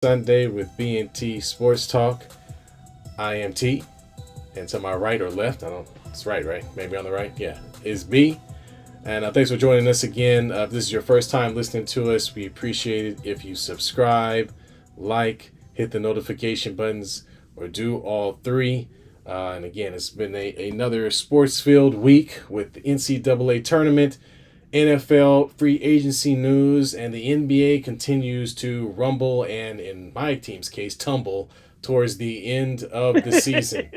Sunday with B&T Sports Talk. I am T, and to my right or left, I don't. It's right? Maybe on the right. Yeah, is B. And thanks for joining us again. If this is your first time listening to us, we appreciate it if you subscribe, like, hit the notification buttons, or do all three. And again, it's been another sports-filled week with the NCAA tournament, NFL free agency news, and the NBA continues to rumble and, in my team's case, tumble towards the end of the season.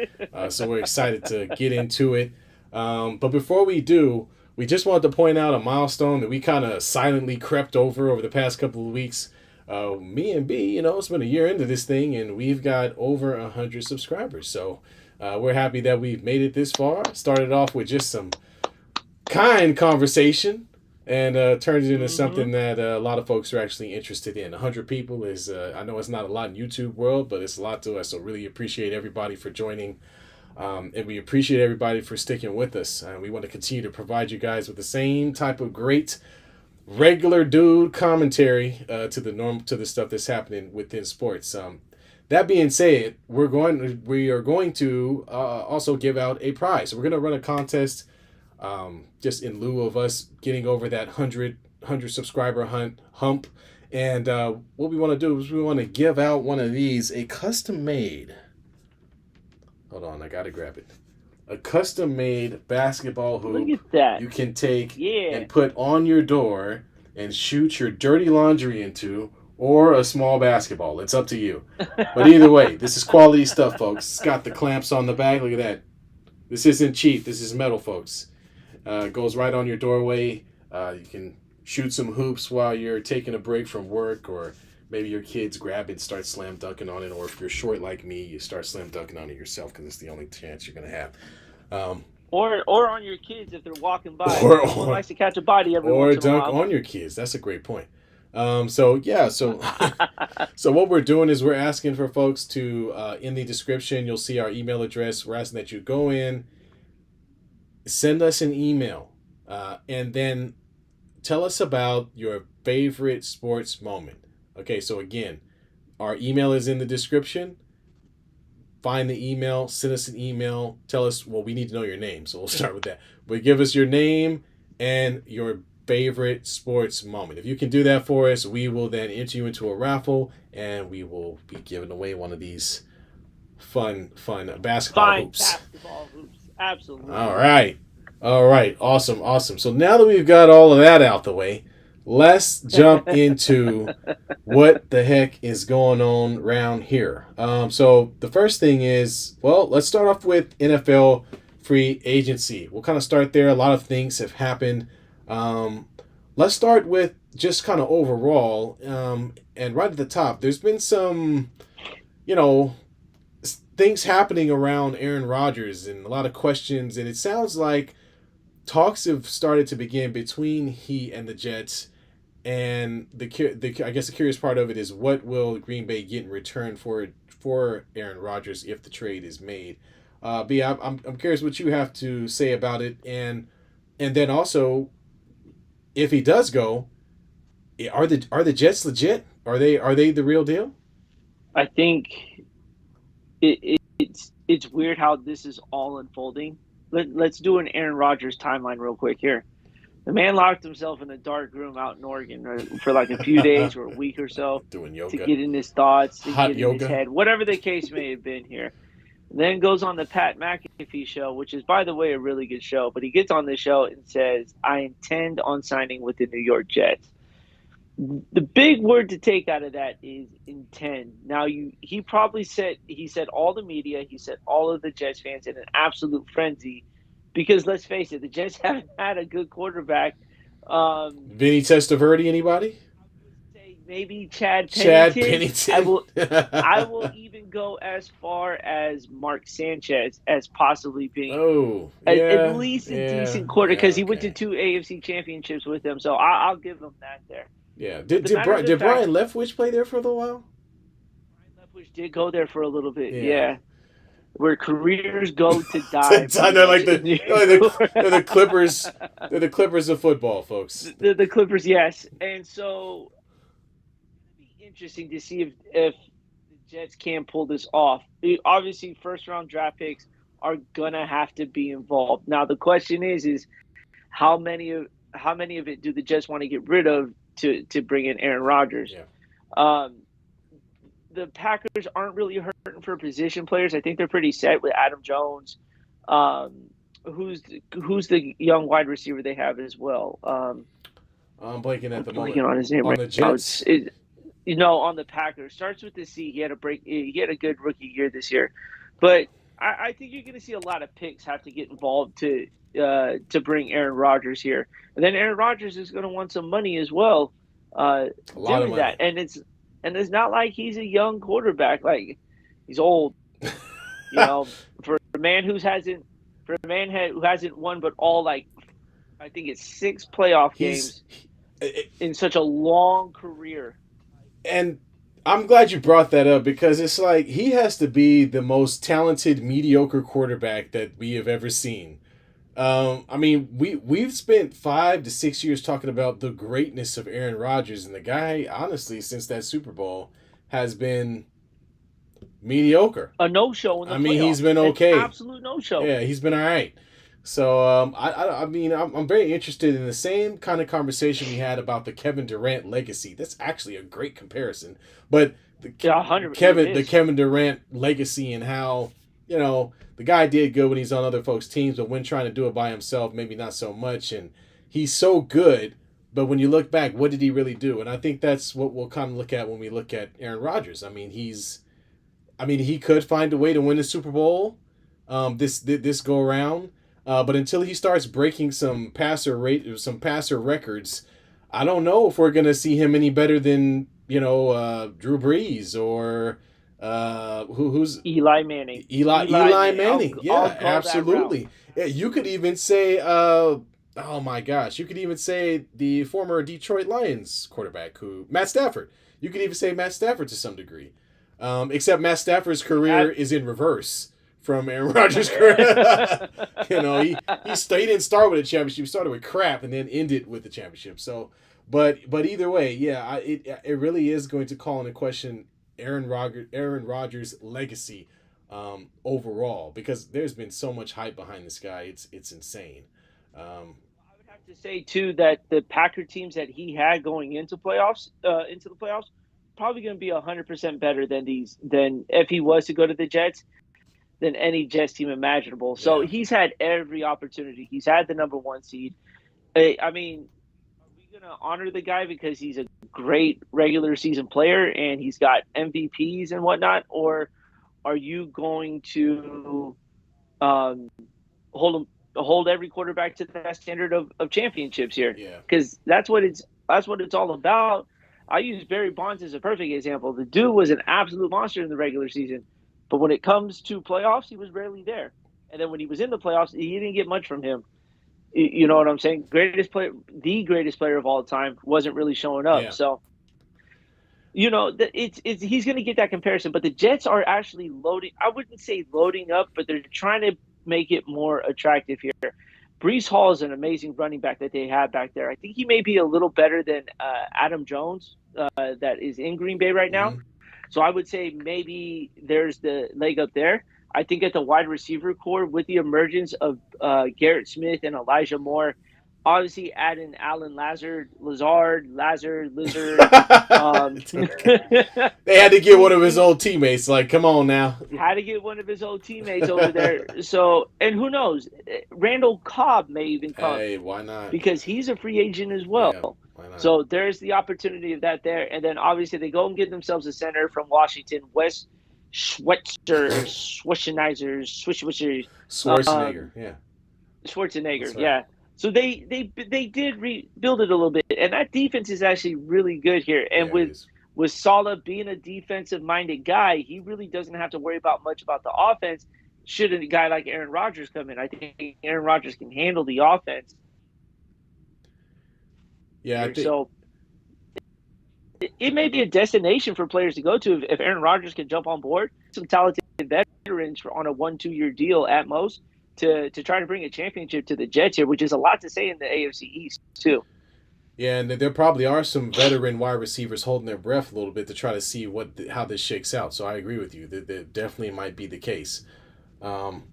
So we're excited to get into it. But before we do, we just wanted to point out a milestone that we kind of silently crept over the past couple of weeks. Me and B, it's been a year into this thing, and we've got over 100 subscribers. So we're happy that we've made it this far. Started off with just some kind conversation and turned it into something that a lot of folks are actually interested in. 100 people is, I know it's not a lot in YouTube world, but it's a lot to us. So really appreciate everybody for joining. And we appreciate everybody for sticking with us. We want to continue to provide you guys with the same type of great regular dude commentary to the stuff that's happening within sports. That being said, we are going to also give out a prize. So we're going to run a contest just in lieu of us getting over that 100 subscriber hump. And what we want to do is we want to give out one of these, a custom made. Hold on, I gotta grab it. A custom-made basketball hoop. Look at that. You can take and put on your door and shoot your dirty laundry into, or a small basketball. It's up to you. But either way, this is quality stuff, folks. It's got the clamps on the back. Look at that. This isn't cheap. This is metal, folks. It goes right on your doorway. You can shoot some hoops while you're taking a break from work, or maybe your kids grab it and start slam dunking on it, or if you're short like me, you start slam dunking on it yourself because it's the only chance you're going to have. Or on your kids if they're walking by. Someone likes to catch a body every once in a while. Or dunk on your kids. That's a great point. So what we're doing is we're asking for folks to, in the description, you'll see our email address. We're asking that you go in, send us an email, and then tell us about your favorite sports moment. Okay, so again, our email is in the description. Find the email, send us an email, tell us, well, we need to know your name, so we'll start with that. But give us your name and your favorite sports moment. If you can do that for us, we will then enter you into a raffle, and we will be giving away one of these fun basketball hoops. Basketball hoops, absolutely. All right, awesome. So now that we've got all of that out the way, let's jump into what the heck is going on around here. So the first thing is, well, let's start off with NFL free agency. We'll kind of start there. A lot of things have happened. Let's start with just kind of overall. And right at the top, there's been some, things happening around Aaron Rodgers and a lot of questions. And it sounds like talks have started to begin between he and the Jets. And I guess the curious part of it is, what will Green Bay get in return for Aaron Rodgers if the trade is made? B, I'm curious what you have to say about it, and then also, if he does go, are the Jets legit? Are they the real deal? I think it's weird how this is all unfolding. Let's do an Aaron Rodgers timeline real quick here. The man locked himself in a dark room out in Oregon for like a few days or a week or so doing yoga, to get in his thoughts, to hot get yoga in his head, whatever the case may have been here. Then goes on the Pat McAfee show, which is, by the way, a really good show. But he gets on the show and says, I intend on signing with the New York Jets. The big word to take out of that is intend. Now, he said all the media, he said all of the Jets fans in an absolute frenzy. Because let's face it, the Jets haven't had a good quarterback. Vinny Testaverde, anybody? Say maybe Chad Pennington. Pennington. I will even go as far as Mark Sanchez as possibly being at least a decent quarter, because he went to 2 AFC championships with them. So I'll give him that there. Yeah. Did Brian Leftwich play there for a little while? Brian Leftwich did go there for a little bit, yeah. Where careers go to die. They're like the Clippers. They're the Clippers of football, folks. The Clippers, yes. And so interesting to see if the Jets can pull this off. Obviously, first round draft picks are gonna have to be involved. Now the question is how many of it do the Jets want to get rid of to bring in Aaron Rodgers? Yeah. Um, the Packers aren't really hurting for position players. I think they're pretty set with Adam Jones. Um, who's the young wide receiver they have as well? I'm blanking at I'm the moment. blanking on his name On right the now. Jets, On the Packers. Starts with the C. He had a break. He had a good rookie year this year, but I think you're going to see a lot of picks have to get involved to bring Aaron Rodgers here, and then Aaron Rodgers is going to want some money as well, a lot of doing that. money. And it's not like he's a young quarterback. Like he's old. You know, for a man who hasn't won but all like I think it's 6 playoff He's games it, in such a long career. and I'm glad you brought that up because it's like he has to be the most talented mediocre quarterback that we have ever seen. I mean, we've spent 5 to 6 years talking about the greatness of Aaron Rodgers, and the guy, honestly, since that Super Bowl, has been mediocre. A no show in the I mean, he's playoffs. been An okay. absolute no show. Yeah, he's been all right. So I mean, I'm very interested in the same kind of conversation we had about the Kevin Durant legacy. That's actually a great comparison. But Yeah, 100. It The is. Kevin Durant legacy and how the guy did good when he's on other folks' teams, but when trying to do it by himself, maybe not so much. And he's so good, but when you look back, what did he really do? And I think that's what we'll kind of look at when we look at Aaron Rodgers. I mean, he could find a way to win the Super Bowl, this go around. But until he starts breaking some passer records, I don't know if we're gonna see him any better than Drew Brees or who's Eli Manning. Eli Manning. I'll Yeah, go that route. absolutely. Yeah, you could even say oh my gosh, you could even say the former Detroit Lions quarterback who Matt Stafford. You could even say Matt Stafford to some degree. Except Matt Stafford's career is in reverse from Aaron Rodgers' career. He didn't start with a championship. He started with crap and then ended with the championship. So, but either way, yeah, it really is going to call into question Aaron Rodgers' legacy overall because there's been so much hype behind this guy. It's insane. I would have to say too that the Packer teams that he had going into the playoffs, probably going to be 100% better than if he was to go to the Jets than any Jets team imaginable. So Yeah. he's had every opportunity. He's had the number one seed. I mean, are we going to honor the guy because he's a great regular season player and he's got MVPs and whatnot, or are you going to um, hold every quarterback to that standard of championships here? Yeah. Because that's what it's all about. I use Barry Bonds as a perfect example. The dude was an absolute monster in the regular season, but when it comes to playoffs, he was rarely there. And then when he was in the playoffs, you didn't get much from him. You know what I'm saying? The greatest player of all time, wasn't really showing up. Yeah. So it's he's going to get that comparison. But the Jets are actually loading. I wouldn't say loading up, but they're trying to make it more attractive here. Brees Hall is an amazing running back that they have back there. I think he may be a little better than Adam Jones, that is in Green Bay right now. Mm-hmm. So I would say maybe there's the leg up there. I think at the wide receiver core, with the emergence of Garrett Smith and Elijah Moore, obviously adding Alan Lazard, Lizard. It's okay. They had to get one of his old teammates. Like, come on now. Had to get one of his old teammates over there. So, and who knows? Randall Cobb may even come Hey, why not? because he's a free agent as well. Yeah, why not? So there's the opportunity of that there. And then obviously they go and get themselves a center from Washington, Wes Schwarzenegger. Yeah. Schwarzenegger. That's right. Yeah. So they did rebuild it a little bit, and that defense is actually really good here. And Yeah, it is. with Saleh being a defensive minded guy, he really doesn't have to worry about much about the offense. Should a guy like Aaron Rodgers come in, I think Aaron Rodgers can handle the offense. Yeah, I think. So it may be a destination for players to go to if Aaron Rodgers can jump on board. Some talented veterans on a 1-2 year deal at most to try to bring a championship to the Jets here, which is a lot to say in the AFC East too. Yeah, and there probably are some veteran wide receivers holding their breath a little bit to try to see how this shakes out. So I agree with you that definitely might be the case. Um,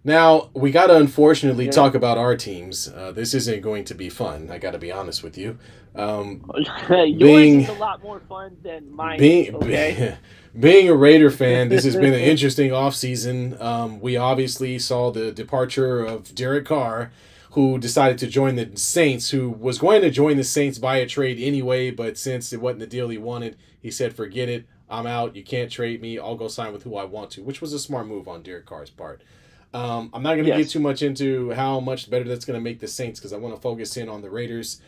Now we got to unfortunately Yeah. talk about our teams. This isn't going to be fun. I got to be honest with you. Yours Being is a lot more fun than mine is. being Okay. being a Raider fan, this has been an interesting offseason. We obviously saw the departure of Derek Carr, who decided to join the Saints, who was going to join the Saints by a trade anyway, but since it wasn't the deal he wanted, he said, "Forget it. I'm out. You can't trade me. I'll go sign with who I want to," which was a smart move on Derek Carr's part. I'm not going to get Yes. too much into how much better that's going to make the Saints because I want to focus in on the Raiders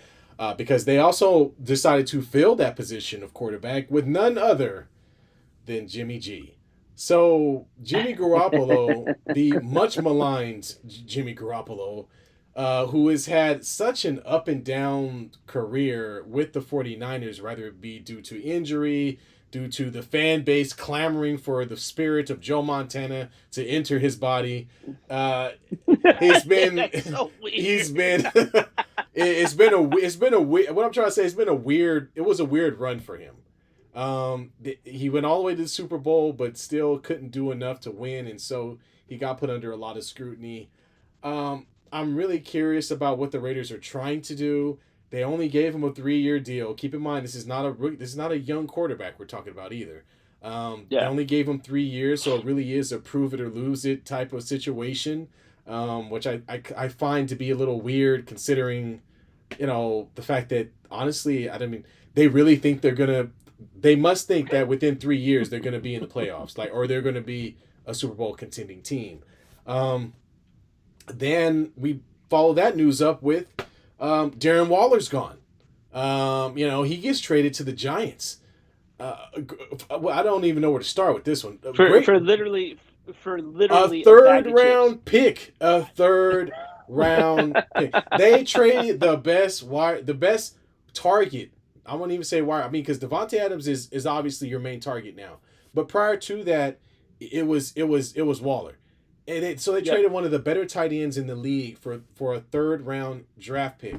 because they also decided to fill that position of quarterback with none other than Jimmy G. So Jimmy Garoppolo, the much maligned Jimmy Garoppolo, who has had such an up and down career with the 49ers, whether it be due to injury, due to the fan base clamoring for the spirit of Joe Montana to enter his body. Uh, he's been That's so he's weird. been it's been a what I'm trying to say, it's been a weird, it was a weird run for him. He went all the way to the Super Bowl, but still couldn't do enough to win, and so he got put under a lot of scrutiny. I'm really curious about what the Raiders are trying to do. They only gave him a 3-year deal. Keep in mind, this is not a young quarterback we're talking about either. They Yeah. only gave him 3 years, so it really is a prove it or lose it type of situation, which I find to be a little weird considering, the fact that honestly, I don't mean they really think they're gonna. They must think that within 3 years they're gonna be in the playoffs, like, or they're gonna be a Super Bowl contending team. Um, then we follow that news up with Darren Waller's gone. He gets traded to the Giants. I don't even know where to start with this one. For Great, for literally for a literally a third bag of chips. round pick. A third round pick. They traded the best target. I won't even say wire. I mean, because Devontae Adams is obviously your main target now. But prior to that, it was Waller. So they Yep. traded one of the better tight ends in the league for a third round draft pick.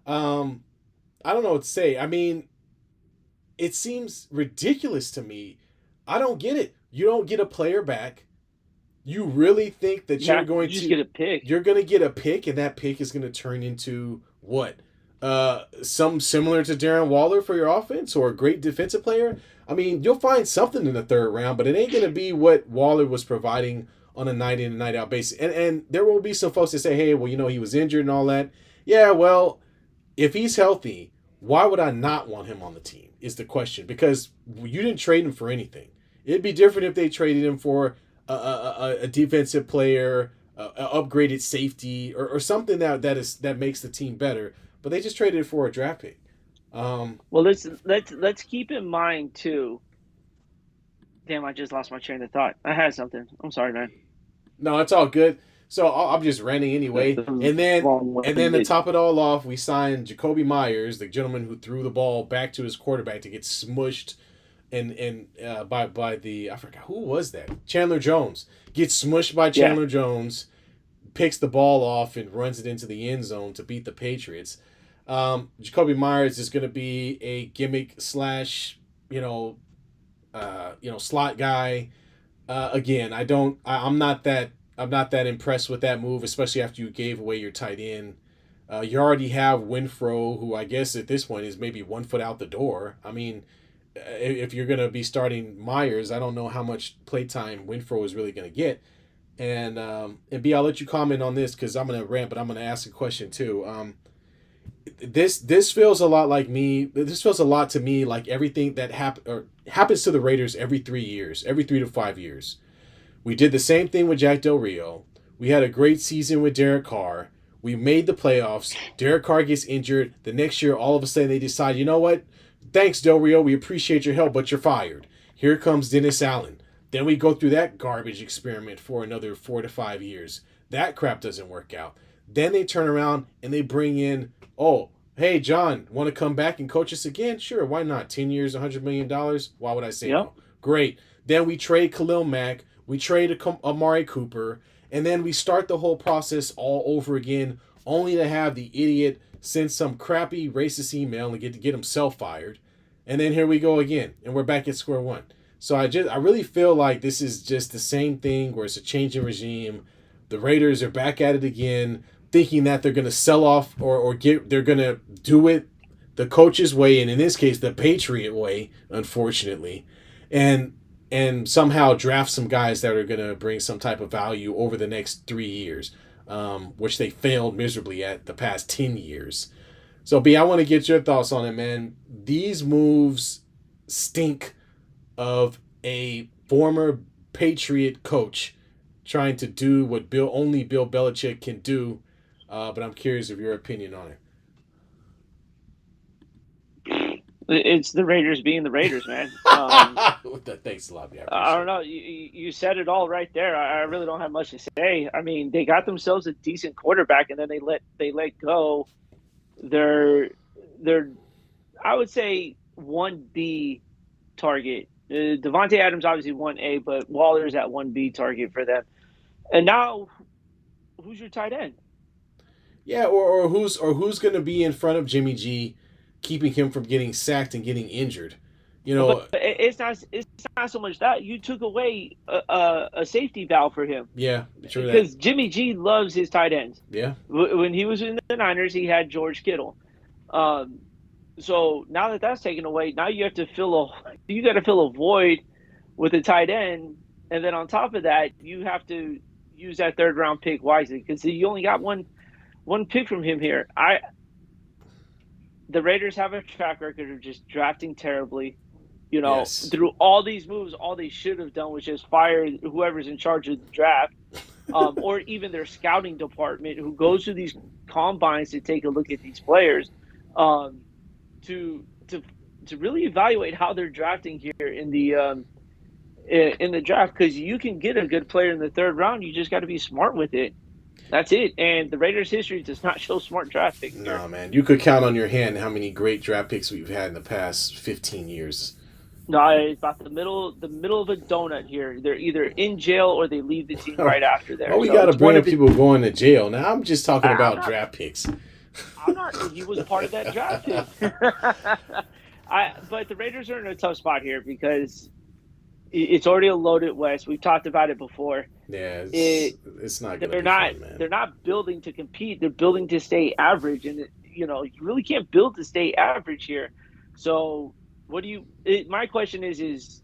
Um, I don't know what to say. I mean, it seems ridiculous to me. I don't get it. You don't get a player back. You really think that Yeah. You just get a pick. you're going to get a pick and that pick is going to turn into what? Some similar to Darren Waller for your offense or a great defensive player? I mean, you'll find something in the third round, but it ain't going to be what Waller was providing on a night in and night out basis. And there will be some folks that say, "Hey, well, he was injured and all that." Yeah, well, if he's healthy, why would I not want him on the team? Is the question, because you didn't trade him for anything. It'd be different if they traded him for a defensive player, a upgraded safety, or something that makes the team better. But they just traded it for a draft pick. Well, let's keep in mind too. Damn, I just lost my train of thought. I had something. I'm sorry, man. No, it's all good. So I'm just ranting anyway. That was And then to long-winded. top it all off, we signed Jacoby Myers, the gentleman who threw the ball back to his quarterback to get smushed and by the, I forgot who was that, Chandler Jones, gets smushed by Yeah. Chandler Jones, picks the ball off and runs it into the end zone to beat the Patriots. Jacoby Myers is going to be a gimmick slash slot guy. Again, I'm not that impressed with that move, especially after you gave away your tight end. You already have Winfro, who I guess at this point is maybe 1 foot out the door. I mean, if you're going to be starting Myers, I don't know how much playtime Winfro is really going to get. And B, I'll let you comment on this because I'm going to rant, but I'm going to ask a question too. This feels a lot like me. This feels a lot to me like everything that happens to the Raiders every 3 years, every 3 to 5 years. We did the same thing with Jack Del Rio. We had a great season with Derek Carr. We made the playoffs. Derek Carr gets injured. The next year, all of a sudden, they decide, you know what? Thanks, Del Rio. We appreciate your help, but you're fired. Here comes Dennis Allen. Then we go through that garbage experiment for another 4 to 5 years. That crap doesn't work out. Then they turn around and they bring in, oh, hey, John, want to come back and coach us again? Sure, why not? 10 years, $100 million? Why would I say Yep. no? Great. Then we trade Khalil Mack. We trade Amari Cooper, and then we start the whole process all over again only to have the idiot send some crappy racist email and get himself fired. And then here we go again, and we're back at square one. So I really feel like this is just the same thing where it's a change in regime. The Raiders are back at it again, thinking that they're going to sell off they're going to do it the coach's way, and in this case, the Patriot way, unfortunately, and somehow draft some guys that are going to bring some type of value over the next 3 years, which they failed miserably at the past 10 years. So, B, I want to get your thoughts on it, man. These moves stink of a former Patriot coach trying to do what only Bill Belichick can do, but I'm curious of your opinion on it. It's the Raiders being the Raiders, man. Thanks a lot, man. I don't know. You said it all right there. I really don't have much to say. I mean, they got themselves a decent quarterback, and then they let go their I would say 1B target. Devontae Adams obviously 1A, but Waller's at 1B target for them. And now, who's your tight end? Yeah, or who's going to be in front of Jimmy G, keeping him from getting sacked and getting injured? You know, but it's not so much that you took away a safety valve for him. Yeah, true that. Because Jimmy G loves his tight ends. Yeah. When he was in the Niners, he had George Kittle. So now that that's taken away, now you have to fill a void with a tight end, and then on top of that, you have to use that third round pick wisely because you only got one pick from him here. The Raiders have a track record of just drafting terribly. You know, yes. Through all these moves, all they should have done was just fire whoever's in charge of the draft, or even their scouting department who goes to these combines to take a look at these players, to really evaluate how they're drafting here in the draft, because you can get a good player in the third round. You just got to be smart with it. That's it. And the Raiders' history does not show smart draft picks. No, man. You could count on your hand how many great draft picks we've had in the past 15 years. No, it's about the middle of a donut here. They're either in jail or they leave the team right after there. Oh, we got to bring people going to jail. Now, I'm just talking about draft picks. I'm not. He was part of that draft pick. But the Raiders are in a tough spot here because it's already a loaded West. We've talked about it before. Yeah, it's not going to be fun, man. They're not building to compete. They're building to stay average, and you really can't build to stay average here. So, my question is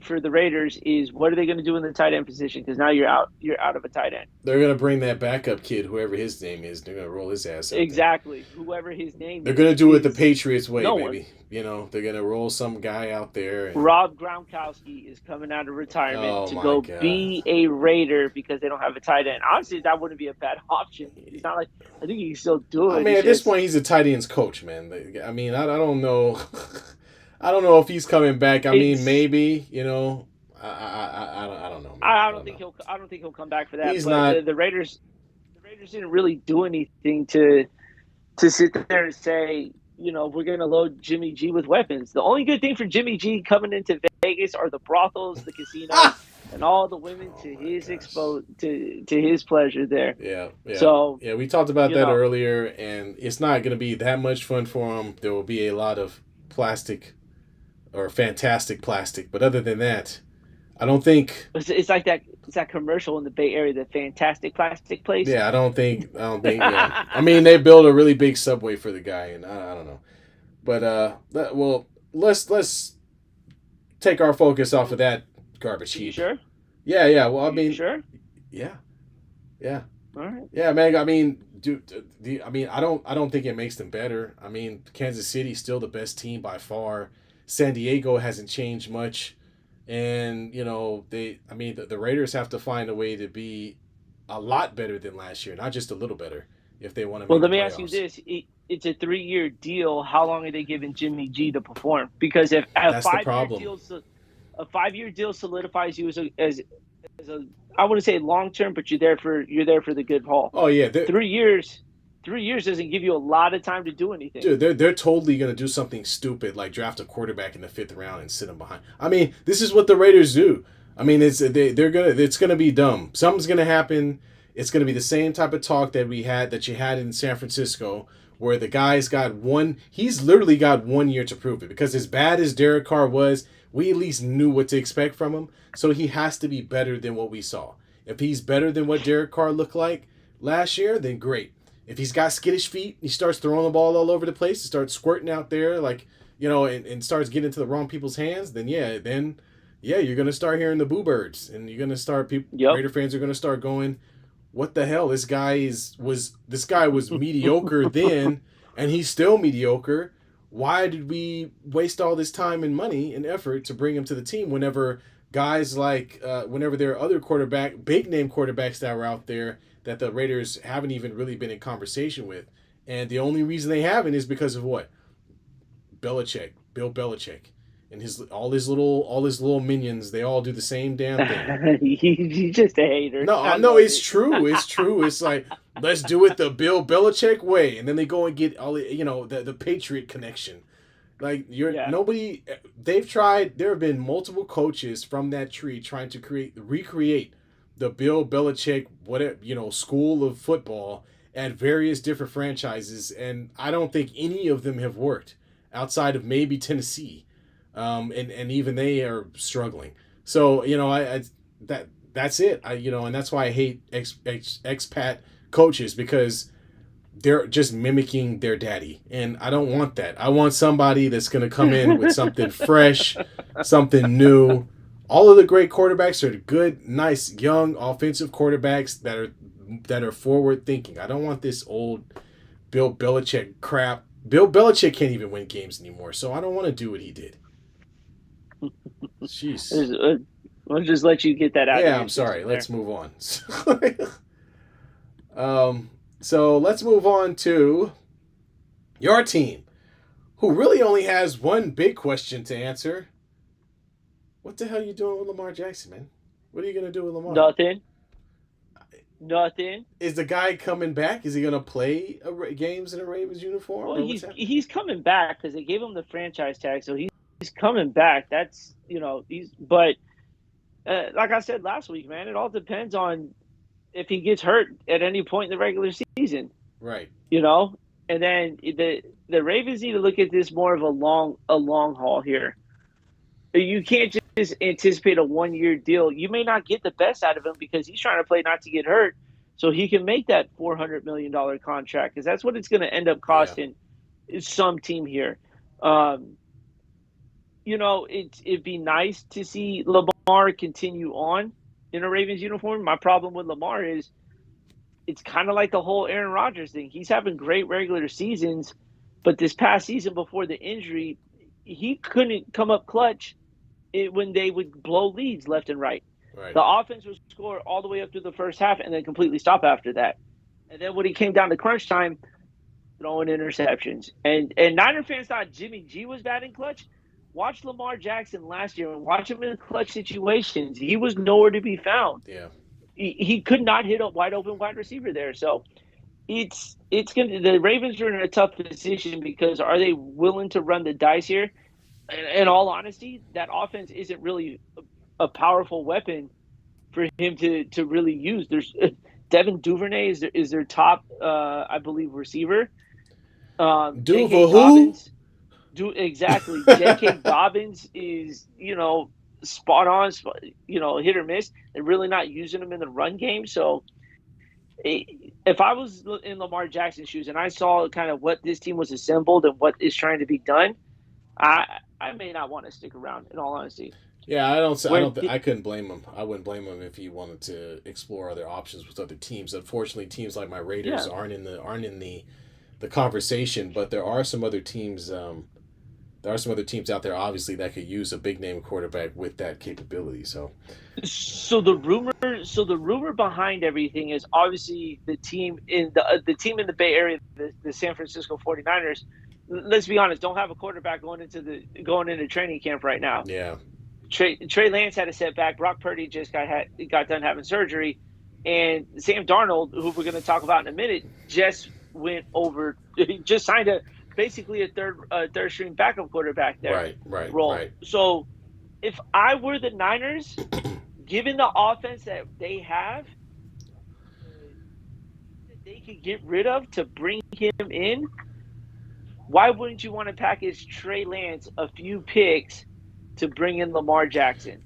for the Raiders is what are they going to do in the tight end position? Because now you're out of a tight end. They're going to bring that backup kid, whoever his name is. They're going to roll his ass out. Exactly, whoever his name. They're going to do it the Patriots way, baby. You know, they're going to roll some guy out there. And... Rob Gronkowski is coming out of retirement to go be a Raider because they don't have a tight end. Honestly, that wouldn't be a bad option. It's not like I think he can still do it. I mean, at this point, he's a tight ends coach, man. I mean, I don't know. I don't know if he's coming back. I mean, maybe. You know, I don't know. Man. I don't think he'll come back for that. He's not. The Raiders didn't really do anything to sit there and say, we're going to load Jimmy G with weapons. The only good thing for Jimmy G coming into Vegas are the brothels, the casinos, and all the women to his pleasure there. Yeah. So we talked about that earlier, and it's not going to be that much fun for him. There will be a lot of plastic. Or fantastic plastic, but other than that, I don't think it's like that. It's that commercial in the Bay Area, the fantastic plastic place. Yeah, I don't think. Yeah. I mean, they built a really big subway for the guy, and I don't know. But let's take our focus off of that garbage heap. You sure? Yeah. Well, I mean, sure? Yeah. All right. Yeah, man. I mean, I don't think it makes them better. I mean, Kansas City's still the best team by far. San Diego hasn't changed much, and the Raiders have to find a way to be a lot better than last year, not just a little better, if they want to. Well, let me ask you this: it's a 3-year deal. How long are they giving Jimmy G to perform? Because if a 5-year deal solidifies you as a I wouldn't say long term, but you're there for the good haul. Oh yeah, 3 years. 3 years doesn't give you a lot of time to do anything. Dude, they're totally going to do something stupid like draft a quarterback in the 5th round and sit him behind. I mean, this is what the Raiders do. I mean, it's going to be dumb. Something's going to happen. It's going to be the same type of talk that you had in San Francisco, where the guy's got one. He's literally got 1 year to prove it because as bad as Derek Carr was, we at least knew what to expect from him. So he has to be better than what we saw. If he's better than what Derek Carr looked like last year, then great. If he's got skittish feet, he starts throwing the ball all over the place, he starts squirting out there like and starts getting into the wrong people's hands, then you're gonna start hearing the boo birds, and you're gonna start people. Yep. Raider fans are gonna start going, "What the hell? This guy was mediocre then, and he's still mediocre. Why did we waste all this time and money and effort to bring him to the team whenever guys whenever there are other big name quarterbacks that were out there that the Raiders haven't even really been in conversation with, and the only reason they haven't is because of what? Bill Belichick, and his little minions. They all do the same damn thing. He's just a hater. No, no, it's true. It's true. It's like, let's do it the Bill Belichick way, and then they go and get all the Patriot connection. Like nobody. They've tried. There have been multiple coaches from that tree trying to recreate the Bill Belichick school of football at various different franchises, and I don't think any of them have worked outside of maybe Tennessee, and even they are struggling. So that's it. And that's why I hate expat coaches, because they're just mimicking their daddy, and I don't want that. I want somebody that's going to come in with something fresh, something new. All of the great quarterbacks are good, nice, young, offensive quarterbacks that are forward thinking. I don't want this old Bill Belichick crap. Bill Belichick can't even win games anymore, so I don't want to do what he did. Jeez. We'll just let you get that out. Yeah, I'm sorry. Let's move on. So let's move on to your team, who really only has one big question to answer. What the hell are you doing with Lamar Jackson, man? What are you going to do with Lamar? Nothing. Is the guy coming back? Is he going to play games in a Ravens uniform? Well, he's coming back because they gave him the franchise tag, so he's coming back. That's but like I said last week, man, it all depends on if he gets hurt at any point in the regular season. Right. And then the Ravens need to look at this more of a long haul here. You can't just anticipate a 1-year deal. You may not get the best out of him because he's trying to play not to get hurt, so he can make that $400 million contract, because that's what it's going to end up costing some team here. It'd be nice to see Lamar continue on in a Ravens uniform. My problem with Lamar is it's kind of like the whole Aaron Rodgers thing. He's having great regular seasons, but this past season before the injury, he couldn't come up clutch when they would blow leads left and right. The offense would score all the way up to the first half and then completely stop after that. And then when he came down to crunch time, throwing interceptions. And Niner fans thought Jimmy G was bad in clutch. Watch Lamar Jackson last year and watch him in clutch situations. He was nowhere to be found. Yeah. He could not hit a wide open wide receiver there. So it's the Ravens are in a tough position, because are they willing to run the dice here? In all honesty, that offense isn't really a powerful weapon for him to really use. There's Devin Duvernay is their top, I believe, receiver. Who? Exactly. J.K. Dobbins is, spot on, hit or miss. They're really not using him in the run game. So if I was in Lamar Jackson's shoes and I saw kind of what this team was assembled and what is trying to be done, I may not want to stick around, in all honesty. Yeah, I couldn't blame him. I wouldn't blame him if he wanted to explore other options with other teams. Unfortunately, teams like my Raiders aren't in the conversation, but there are some other teams. There are some other teams out there, obviously, that could use a big name quarterback with that capability. So the rumor behind everything is obviously the team in the Bay Area, the San Francisco 49ers. Let's be honest, don't have a quarterback going into training camp right now. Yeah. Trey Lance had a setback. Brock Purdy just got done having surgery, and Sam Darnold, who we're going to talk about in a minute, just signed basically a third string backup quarterback there. Right. So if I were the Niners, given the offense that they have, they could get rid of to bring him in, why wouldn't you want to package Trey Lance a few picks to bring in Lamar Jackson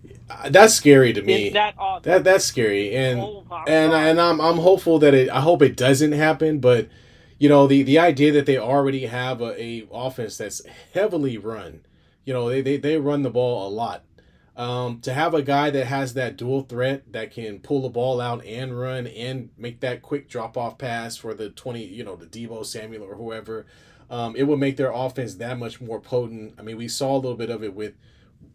That's scary to in me. that offense? That's scary, Oh my and gosh. I'm hopeful that it. I hope it doesn't happen, but the idea that they already have a offense that's heavily run. They run the ball a lot. To have a guy that has that dual threat that can pull the ball out and run and make that quick drop off pass for the 20, the Debo Samuel or whoever, it would make their offense that much more potent. I mean, we saw a little bit of it with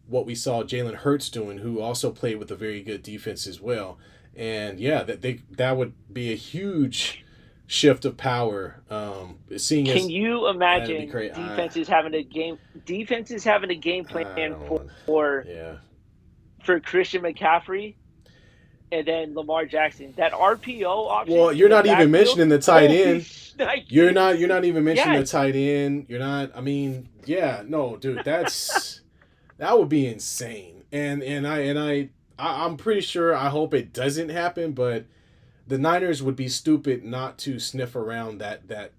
what we saw Jalen Hurts doing, who also played with a very good defense as well. And yeah, that would be a huge shift of power. Seeing Can as you that'd be imagine great. defenses having a game I plan don't for want. for, Yeah. for Christian McCaffrey and then Lamar Jackson? That RPO option Well, in you're the not even backfield. mentioning the tight Holy end. shnikes. You're not even mentioning Yeah, the tight end. You're not. I mean, yeah, no, dude, that would be insane. I'm pretty sure. I hope it doesn't happen, but the Niners would be stupid not to sniff around the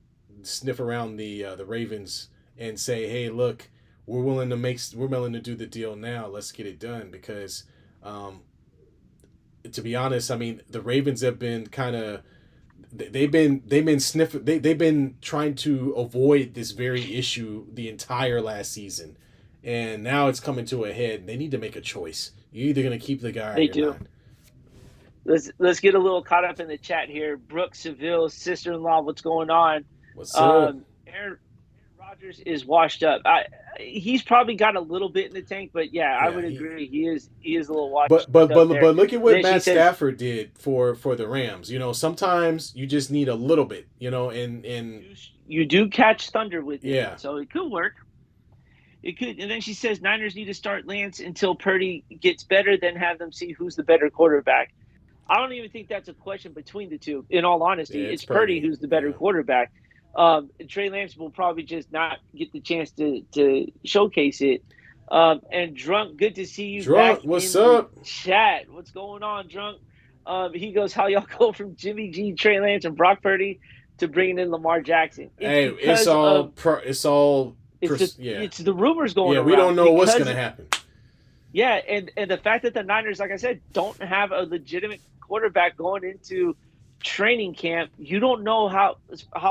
Ravens and say, hey, look, we're willing to do the deal now. Let's get it done because, um, to be honest, I mean the Ravens have been kind of they've been sniffing they've been trying to avoid this very issue the entire last season, and now it's coming to a head. They need to make a choice. You're either going to keep the guy or they you're do. not. Let's get a little caught up in the chat here. Brooke Seville's sister-in-law, what's going on? What's up? Aaron Rodgers is washed up. He's probably got a little bit in the tank, but yeah, I Yeah, would he. agree. He is a little washed up there. But look at And what then she Matt says, Stafford did for the Rams. Sometimes you just need a little bit. And you do catch thunder with it, yeah, so it could work. It could. And then she says Niners need to start Lance until Purdy gets better, then have them see who's the better quarterback. I don't even think that's a question between the two. In all honesty, yeah, it's it's Purdy Purdy. who's the better Yeah, quarterback. Trey Lance will probably just not get the chance to showcase it. And Drunk, good to see you back drunk. What's in the up? chat. What's going on, Drunk? He goes, how y'all go from Jimmy G, Trey Lance, and Brock Purdy to bringing in Lamar Jackson? It's Hey, because of yeah, it's the rumors going yeah. We don't around know what's because gonna happen. yeah, and the fact that the Niners, like I said, don't have a legitimate quarterback going into training camp, you don't know how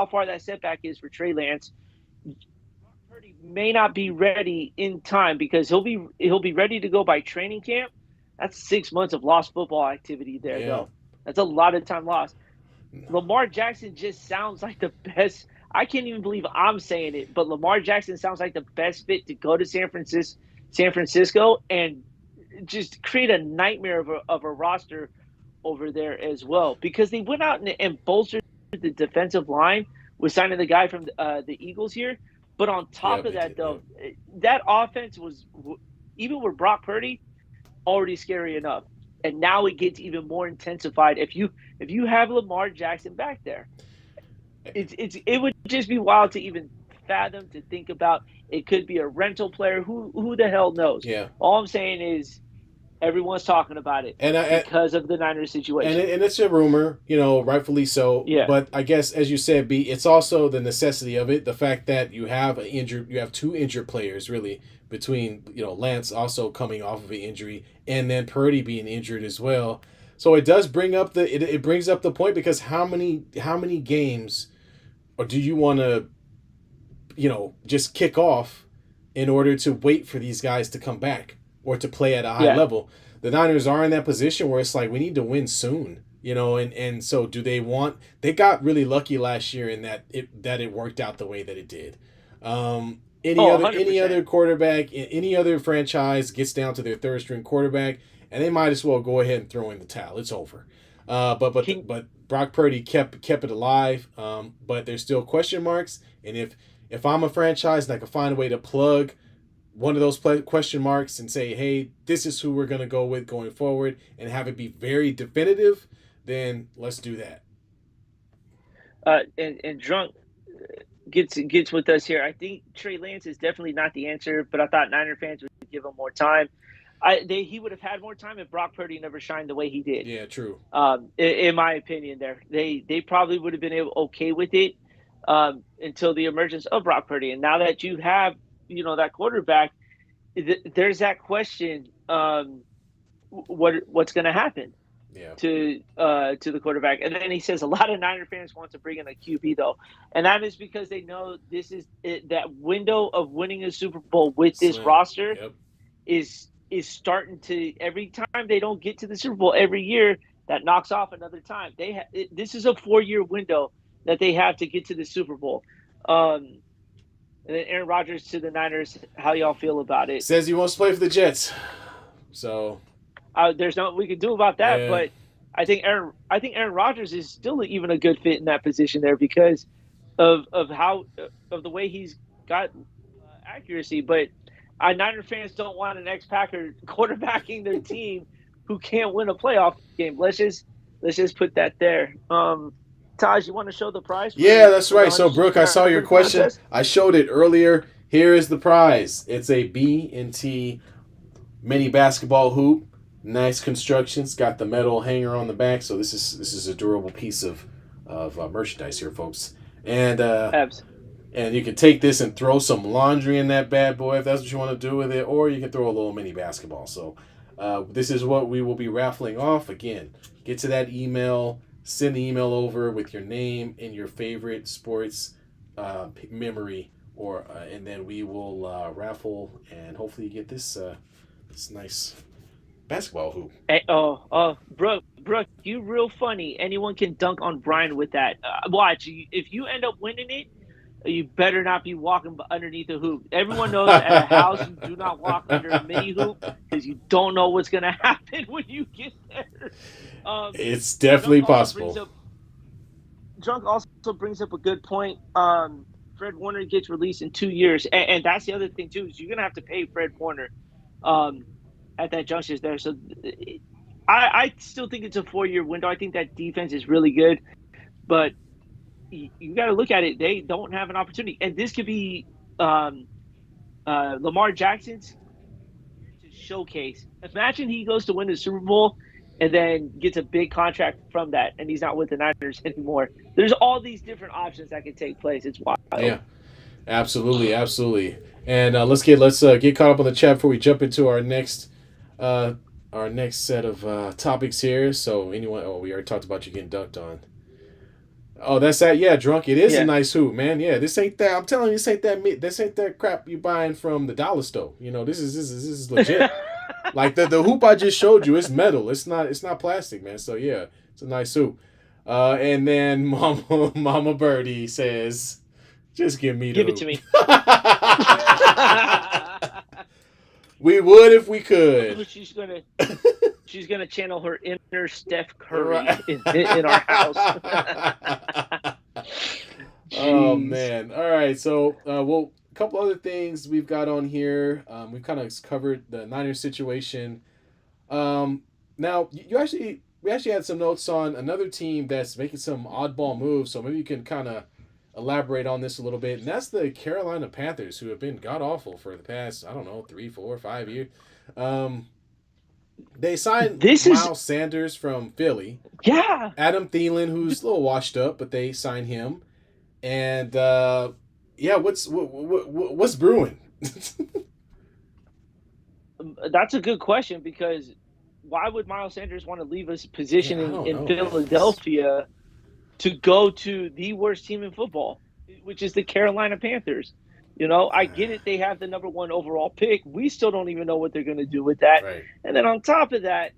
far that setback is for Trey Lance. Purdy may not be ready in time because he'll be ready to go by training camp. That's 6 months of lost football activity there, Yeah. though. That's a lot of time lost. Lamar Jackson just sounds like the best. I can't even believe I'm saying it, but Lamar Jackson sounds like the best fit to go to San Francisco, and just create a nightmare of a roster over there as well because they went out and bolstered the defensive line with signing the guy from the Eagles here. But on top Yep, of they that, did. Yep. though, that offense was even with Brock Purdy already scary enough, and now it gets even more intensified if you have Lamar Jackson back there. It would just be wild to even fathom to think about. It could be a rental player. Who the hell knows? Yeah. All I'm saying is everyone's talking about it And I because of the Niners situation. and it's a rumor, rightfully so. Yeah. But I guess, as you said, B, it's also the necessity of it. The fact that you have two injured players, really, between Lance also coming off of an injury, and then Purdy being injured as well. So it does bring up it brings up the point because how many games, or do you want to just kick off in order to wait for these guys to come back or to play at a high Yeah. level? The Niners are in that position where it's like we need to win soon, and so do they want? They got really lucky last year in that it worked out the way that it did. Any Oh, other any 100%. other quarterback, any other franchise gets down to their third string quarterback, and they might as well go ahead and throw in the towel. It's over. Can But Brock Purdy kept it alive. But there's still question marks, and if I'm a franchise and I can find a way to plug one of those question marks and say, hey, this is who we're going to go with going forward and have it be very definitive, then let's do that. and Drunk gets with us here. I think Trey Lance is definitely not the answer, but I thought Niner fans would give him more time. he would have had more time if Brock Purdy never shined the way he did. Yeah, true. In my opinion, they probably would have been okay with it until the emergence of Brock Purdy. And now that you have that quarterback, there's that question: what's going to happen Yeah. to the quarterback? And then he says a lot of Niner fans want to bring in a QB though, and that is because they know this is that window of winning a Super Bowl with this Slim. roster Yep. is starting to, every time they don't get to the Super Bowl every year, that knocks off another time. This is a 4-year window that they have to get to the Super Bowl. And then Aaron Rodgers to the Niners. How y'all feel about it? Says he wants to play for the Jets. So there's nothing we can do about that. Yeah. But I think Aaron Rodgers is still even a good fit in that position there because of the way he's got accuracy. But Niner fans don't want an ex-Packer quarterbacking their team who can't win a playoff game. Let's just put that there. Taj, you want to show the prize? Yeah, that's right. So, Brooke, I saw your question. Contest? I showed it earlier. Here is the prize. It's a B&T mini basketball hoop. Nice construction. It's got the metal hanger on the back. So this is a durable piece of merchandise here, folks. And and you can take this and throw some laundry in that bad boy if that's what you want to do with it, or you can throw a little mini basketball. So this is what we will be raffling off. Again, get to that email. Send the email over with your name and your favorite sports memory, and then we will raffle, and hopefully you get this nice basketball hoop. Hey, Brooke, you real funny. Anyone can dunk on Brian with that. Watch, if you end up winning it, you better not be walking underneath a hoop. Everyone knows at a house you do not walk under a mini hoop because you don't know what's going to happen when you get there. It's definitely possible. Drunk also brings up a good point. Fred Warner gets released in 2 years, and that's the other thing too, is you're going to have to pay Fred Warner at that juncture there. So I still think it's a 4-year window. I think that defense is really good, but you got to look at it. They don't have an opportunity, and this could be Lamar Jackson's to showcase. Imagine he goes to win the Super Bowl and then gets a big contract from that, and he's not with the Niners anymore. There's all these different options that can take place. It's wild. Yeah, absolutely. And let's get caught up on the chat before we jump into our next set of topics here. So anyone? Oh, we already talked about you getting dunked on. Oh, that's that. Yeah, Drunk. It is a nice hoop, man. Yeah, this ain't that. I'm telling you, this ain't that crap you buying from the dollar store. This is legit. Like the hoop I just showed you, it's metal. It's not plastic, man. So yeah, it's a nice hoop. And then Mama Birdie says, "Just give me the hoop. Give it to me." We would if we could. She's gonna channel her inner Steph Curry in our house. Oh man! All right, so a couple other things we've got on here. We've kind of covered the Niners situation. Now we actually had some notes on another team that's making some oddball moves. So maybe you can kind of elaborate on this a little bit, and that's the Carolina Panthers, who have been god-awful for the past, 3, 4, 5 years. They signed Miles Sanders from Philly. Yeah. Adam Thielen, who's a little washed up, but they signed him. And, what's brewing? That's a good question, because why would Miles Sanders want to leave his position in Philadelphia to go to the worst team in football, which is the Carolina Panthers? I get it. They have the number 1 overall pick. We still don't even know what they're going to do with that. Right. And then on top of that,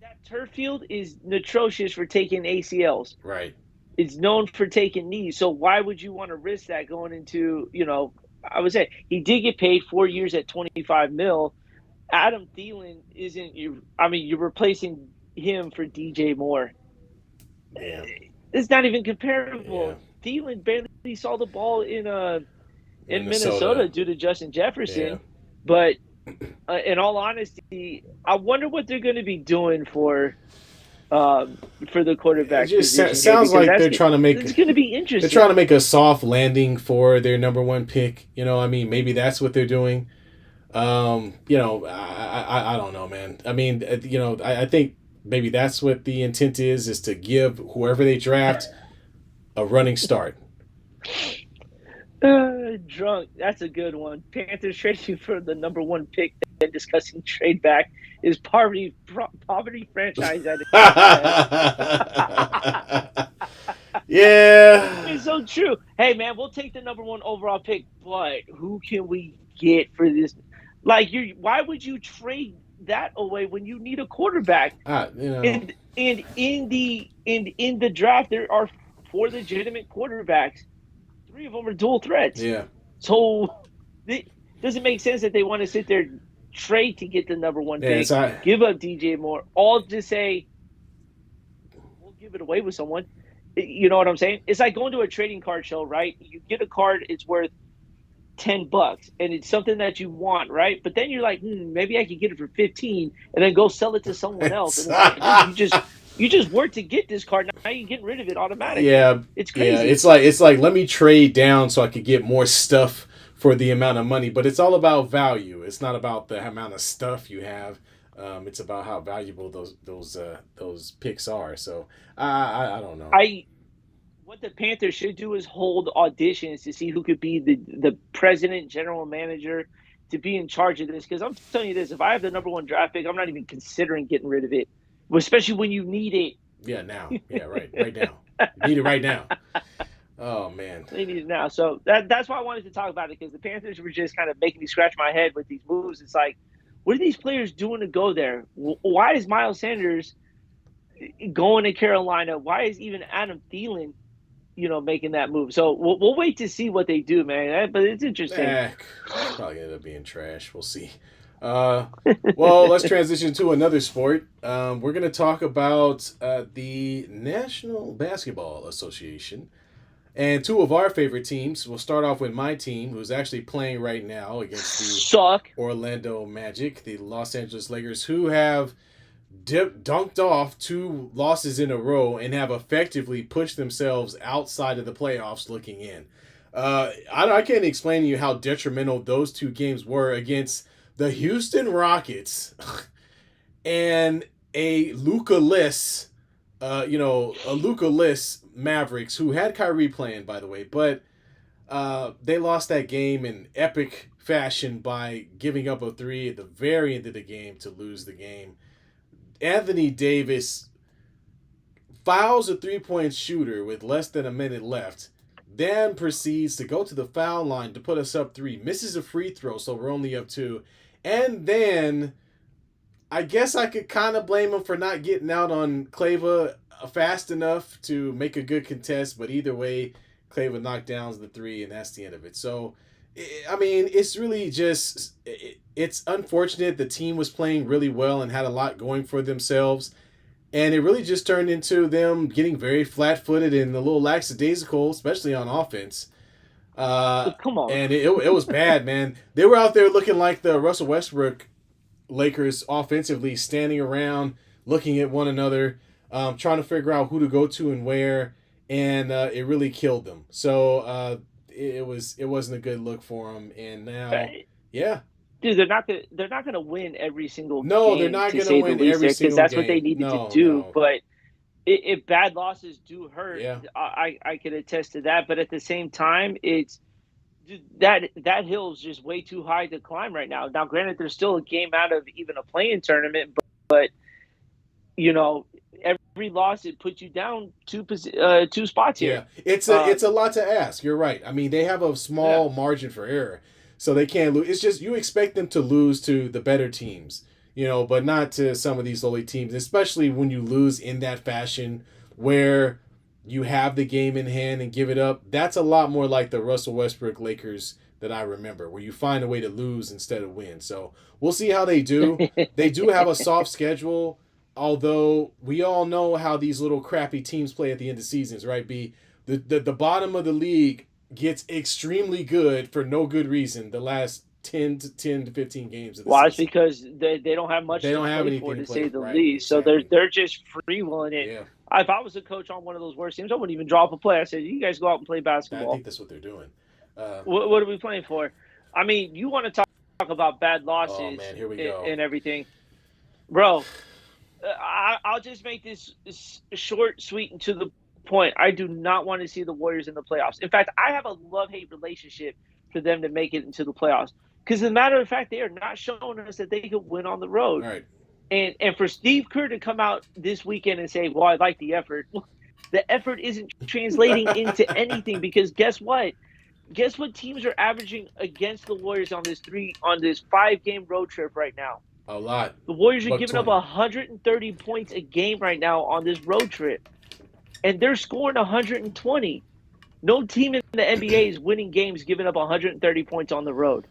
that turf field is atrocious for taking ACLs. Right. It's known for taking knees. So why would you want to risk that going into, I would say he did get paid 4 years at $25 million. Adam Thielen you're replacing him for DJ Moore. Yeah. It's not even comparable. Yeah. Thielen barely saw the ball in Minnesota due to Justin Jefferson. Yeah. But in all honesty, I wonder what they're going to be doing for the quarterback. It just sounds like they're trying to make. It's going to be interesting. They're trying to make a soft landing for their number 1 pick. Maybe that's what they're doing. I don't know, man. I mean, I think maybe that's what the intent is to give whoever they draft a running start. Drunk. That's a good one. Panthers trading for the number one pick and discussing trade back is poverty franchise at its best. Yeah. It's so true. Hey man, we'll take the number one overall pick, but who can we get for this? Like you, why would you trade that away when you need a quarterback? I, you know, And in the draft, there are four legitimate quarterbacks. Three of them are dual threats. yeah. So it doesn't make sense that they want to sit there trade to get the number one Yeah, pick, it's I. give up DJ Moore, all to say we'll give it away with someone. You know what I'm saying? It's like going to a trading card show, right? You get a card, it's worth $10, and it's something that you want, right? But then you're like, maybe I could get it for 15, and then go sell it to someone else. And It's, it's like, dude, you just worked to get this card. Now you're getting rid of it automatically. yeah, It's yeah. crazy. It's like let me trade down so I could get more stuff for the amount of money. But it's all about value. It's not about the amount of stuff you have. It's about how valuable those picks are. So I don't know. I What the Panthers should do is hold auditions to see who could be the president, general manager, to be in charge of this. Because I'm telling you this, if I have the number one draft pick, I'm not even considering getting rid of it, especially when you need Yeah, now. Yeah, right now. You need it right now. Oh man. they need it now. So that's why I wanted to talk about it, because the Panthers were just kind of making me scratch my head with these moves. It's like, what are these players doing to go there? Why is Miles Sanders going to Carolina? Why is even Adam Thielen, making that move? So we'll wait to see what they do, man. But it's interesting. It's probably gonna end up being trash. We'll see. Uh, well, let's transition to another sport. We're gonna talk about the National Basketball Association and two of our favorite teams. We'll start off with my team, who's actually playing right now against the Suck. Orlando Magic, the Los Angeles Lakers, who have dunked off two losses in a row and have effectively pushed themselves outside of the playoffs looking in. I can't explain to you how detrimental those two games were against the Houston Rockets and a Luka-less, a Luka-less Mavericks who had Kyrie playing, by the way, but they lost that game in epic fashion by giving up a three at the very end of the game to lose the game. Anthony Davis fouls a three-point shooter with less than a minute left, then proceeds to go to the foul line to put us up three, misses a free throw, so we're only up two, and then I guess I could kind of blame him for not getting out on Klava fast enough to make a good contest, but either way, Klava knocked down the three, and that's the end of it. So, I mean, it's really just it's unfortunate. The team was playing really well and had a lot going for themselves, and it really just turned into them getting very flat-footed and a little lackadaisical, especially on offense. Come on. And it was bad, man. They were out there looking like the Russell Westbrook Lakers offensively, standing around, looking at one another, trying to figure out who to go to and where, and it really killed them. So it wasn't a good look for them. And now, yeah, Dude, they're not gonna win every single no, they're game, not to going to say the win least, every there, because single that's what they game. needed to No, do. no, But if bad losses do hurt, yeah, I could attest to that. But at the same time, it's that hill's just way too high to climb right now. Now, granted, there's still a game out of even a playing tournament, but you know, every loss it puts you down two spots here. yeah. It's a lot to ask. You're right. I mean, they have a Yeah. small margin for error, so they can't lose. It's just you expect them to lose to the better teams, but not to some of these lowly teams, especially when you lose in that fashion where you have the game in hand and give it up. That's a lot more like the Russell Westbrook Lakers that I remember, where you find a way to lose instead of win. So we'll see how they do. They do have a soft schedule, although we all know how these little crappy teams play at the end of seasons, right? The bottom of the league gets extremely good for no good reason the last 10 to 15 games of the Well, it's season. because they don't have much They to don't have play for, anything to to play say for, the right? least. So they're Exactly. they're just freewheeling it. Yeah, If I was a coach on one of those worst teams, I wouldn't even draw up a play. I said, "You guys go out and play I basketball. think that's what they're doing. Uh, What are we playing for?" I mean, you want to talk? about bad Oh losses man, here we go. and everything, bro. I'll just make this short, sweet, and to the point. I do not want to see the Warriors in the playoffs. In fact, I have a love-hate relationship for them to make it into the playoffs. Because, as a matter of fact, they are not showing us that they could win on the road. All right. And for Steve Kerr to come out this weekend and say, "Well, I like the effort," the effort isn't translating into anything. Because guess what? Guess what teams are averaging against the Warriors on this 5 game road trip right now? A lot. The Warriors are Buck giving up 20. 130 points a game right now on this road trip, and they're scoring 120. No team in the NBA is winning games giving up 130 points on the road.